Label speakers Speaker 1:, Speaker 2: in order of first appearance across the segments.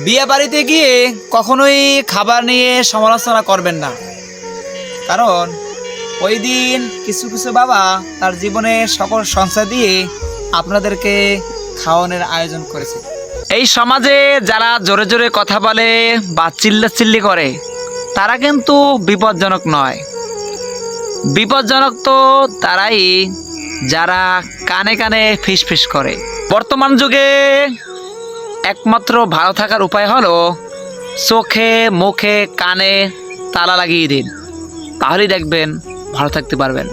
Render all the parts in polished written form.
Speaker 1: বিয়ে বাড়িতে গিয়ে কখনোই খাবার নিয়ে সমালোচনা করবেন না, কারণ ওই দিন কিছু কিছু বাবা তার জীবনে সকল সংসার দিয়ে আপনাদেরকে খাওয়ানোর আয়োজন করেছে। এই সমাজে যারা জোরে জোরে কথা বলে বা চিল্লাচিল্লি করে তারা কিন্তু বিপজ্জনক নয়। বিপজ্জনক তো তারাই যারা কানে কানে ফিসফিস করে। বর্তমান যুগে একমাত্র ভালো থাকার উপায় হলো চোখে মুখে কানে তালা লাগিয়ে দিন, তাহলেই দেখবেন ভালো থাকতে পারবেন।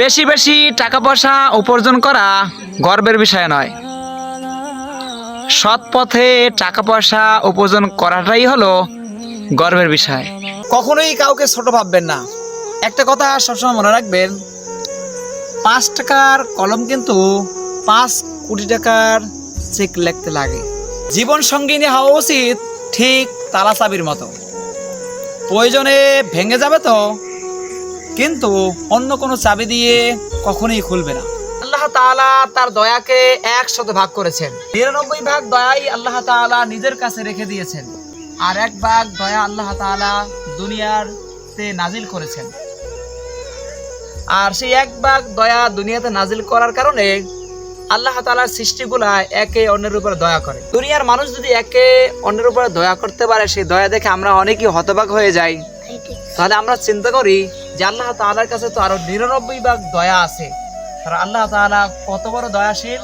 Speaker 1: বেশি বেশি টাকা পয়সা উপার্জন করা গর্বের বিষয় নয়, সৎ পথে টাকা পয়সা উপার্জন করাটাই হলো গর্বের বিষয়। কখনোই কাউকে ছোট ভাববেন না। একটা কথা সবসময় মনে রাখবেন, 5 টাকার কলম কিন্তু 5 কোটি টাকার চেক লিখতে লাগে। জীবন সঙ্গিনী হওয়া উচিত ঠিক তালা চাবির মতো, প্রয়োজনে ভেঙে যাবে তো, কিন্তু অন্য কোনো চাবি দিয়ে কখনোই খুলবে না। আল্লাহ তাআলা তার দয়াকে 100 ভাগ করেছেন। 99 ভাগ দয়াই আল্লাহ তাআলা নিজের কাছে রেখে দিয়েছেন, আর 1 ভাগ দয়া আল্লাহ তাআলা দুনিয়াতে নাজিল করেছেন। আর সেই 1 ভাগ দয়া দুনিয়াতে নাজিল করার কারণে আল্লাহ তাআলার সৃষ্টিগুলা একে অন্যের উপর দয়া করে। দুনিয়ার মানুষ যদি একে অন্যের উপর দয়া করতে পারে, সেই দয়া দেখে আমরা অনেকেই হতবাক হয়ে যাই। তাহলে আমরা চিন্তা করি যে আল্লাহ তাআলার কাছে তো আরো 99 ভাগ দয়া আছে, আর আল্লাহ তাআলা কত বড় দয়াশীল।